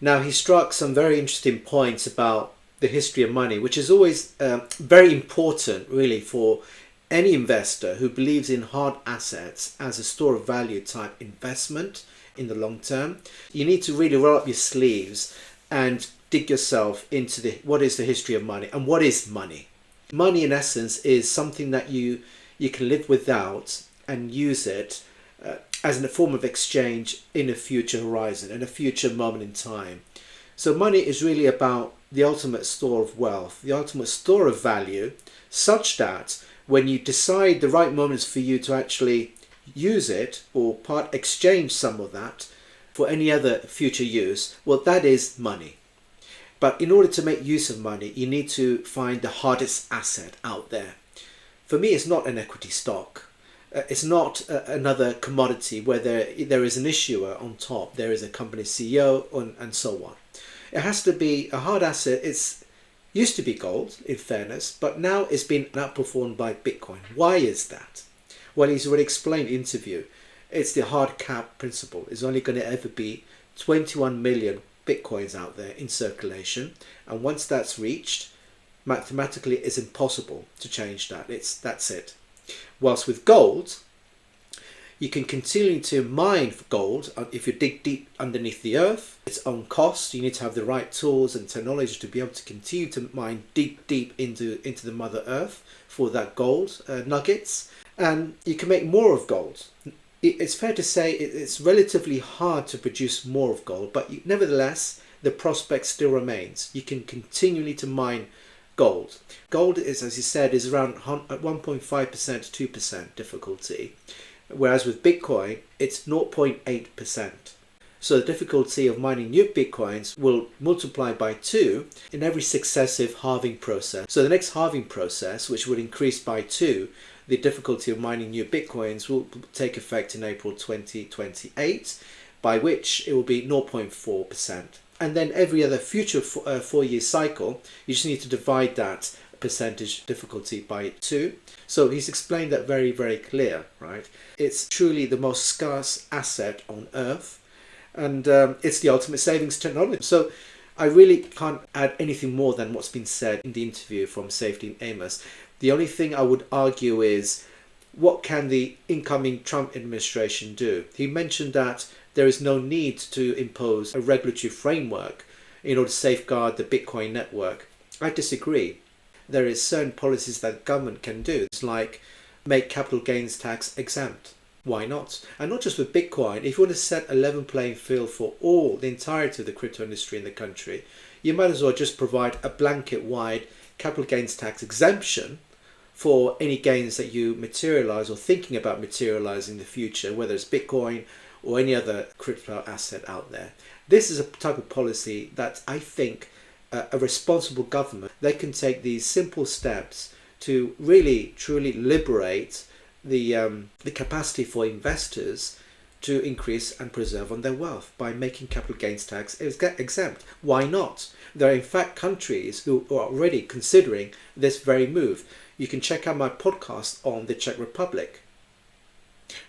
Now, he struck some very interesting points about the history of money, which is always very important, really, for any investor who believes in hard assets as a store of value type investment in the long term. You need to really roll up your sleeves and dig yourself into what is the history of money and what is money. Money, in essence, is something that you can live without and use it as a form of exchange in a future horizon, in a future moment in time. So money is really about the ultimate store of wealth, the ultimate store of value, such that when you decide the right moments for you to actually use it or part exchange some of that for any other future use, well, that is money. But in order to make use of money, you need to find the hardest asset out there. For me, it's not an equity stock. It's not another commodity where there is an issuer on top. There is a company CEO and so on. It has to be a hard asset. It's used to be gold, in fairness, but now it's been outperformed by Bitcoin. Why is that? Well, he's already explained in the interview. It's the hard cap principle. There's only going to ever be 21 million Bitcoins out there in circulation. And once that's reached, mathematically it's impossible to change that. That's it. Whilst with gold, you can continue to mine for gold if you dig deep underneath the earth. Its own cost. You need to have the right tools and technology to be able to continue to mine deep into the Mother Earth for that gold nuggets. And you can make more of gold. It's fair to say it's relatively hard to produce more of gold, but nevertheless, the prospect still remains. You can continually to mine gold. Gold is, as you said, is around 1.5% to 2% difficulty, whereas with Bitcoin, it's 0.8%. So the difficulty of mining new Bitcoins will multiply by 2 in every successive halving process. So the next halving process, which would increase by 2, the difficulty of mining new Bitcoins will take effect in April 2028, by which it will be 0.4%. And then every other future 4-year cycle, you just need to divide that percentage difficulty by 2. So he's explained that very, very clear, right? It's truly the most scarce asset on Earth, and it's the ultimate savings technology. So I really can't add anything more than what's been said in the interview from Saifedean Ammous. The only thing I would argue is, what can the incoming Trump administration do? He mentioned that there is no need to impose a regulatory framework in order to safeguard the Bitcoin network. I disagree. There is certain policies that government can do. It's like make capital gains tax exempt. Why not? And not just with Bitcoin. If you want to set a level playing field for the entirety of the crypto industry in the country, you might as well just provide a blanket wide capital gains tax exemption for any gains that you materialize or thinking about materializing in the future, whether it's Bitcoin or any other crypto asset out there. This is a type of policy that I think a responsible government, they can take these simple steps to really truly liberate the capacity for investors to increase and preserve on their wealth by making capital gains tax exempt. Why not? There are in fact countries who are already considering this very move. You can check out my podcast on the Czech Republic.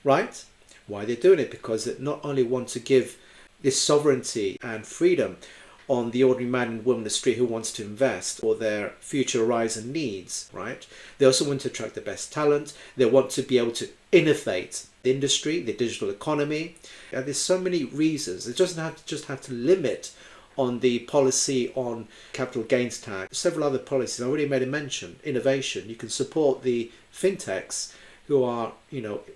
Right? Why they're doing it? Because they not only want to give this sovereignty and freedom on the ordinary man and woman in the street who wants to invest for their future horizon needs, right? They also want to attract the best talent. They want to be able to innovate the industry, the digital economy. And there's so many reasons. It doesn't just have to limit on the policy on capital gains tax. Several other policies I already made a mention. Innovation. You can support the fintechs who are,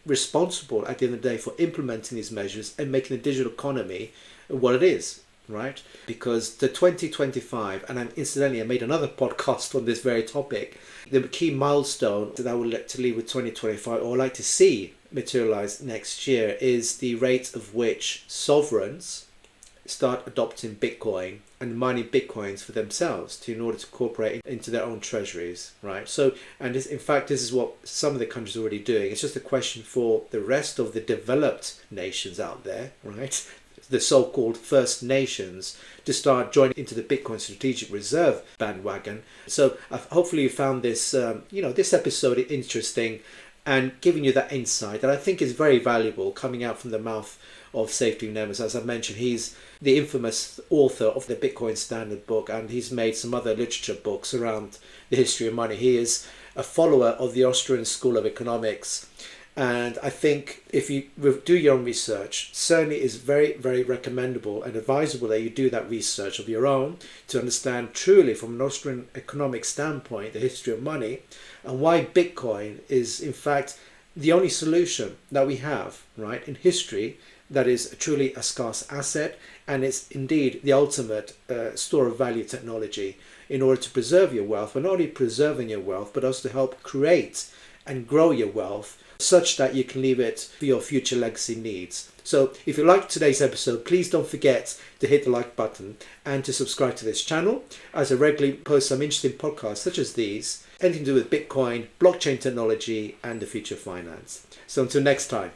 responsible at the end of the day for implementing these measures and making the digital economy what it is, right? Because the 2025, and incidentally I made another podcast on this very topic, the key milestone that I would like to leave with 2025, or like to see materialize next year, is the rate of which sovereigns start adopting Bitcoin and mining Bitcoins for themselves in order to incorporate into their own treasuries, right? So, and this, in fact, this is what some of the countries are already doing. It's just a question for the rest of the developed nations out there, right? The so-called First Nations, to start joining into the Bitcoin Strategic Reserve bandwagon. So hopefully you found this, this episode interesting and giving you that insight that I think is very valuable coming out from the mouth of Saifedean Ammous. As I mentioned, he's the infamous author of the Bitcoin Standard book, and he's made some other literature books around the history of money. He is a follower of the Austrian School of Economics. And I think if you do your own research, certainly is very, very recommendable and advisable that you do that research of your own to understand truly from an Austrian economic standpoint the history of money and why Bitcoin is in fact the only solution that we have, right, in history that is truly a scarce asset, and it's indeed the ultimate store of value technology in order to preserve your wealth, but not only preserving your wealth, but also to help create and grow your wealth such that you can leave it for your future legacy needs. So if you liked today's episode, please don't forget to hit the like button and to subscribe to this channel, as I regularly post some interesting podcasts such as these, anything to do with Bitcoin, blockchain technology, and the future of finance. So until next time.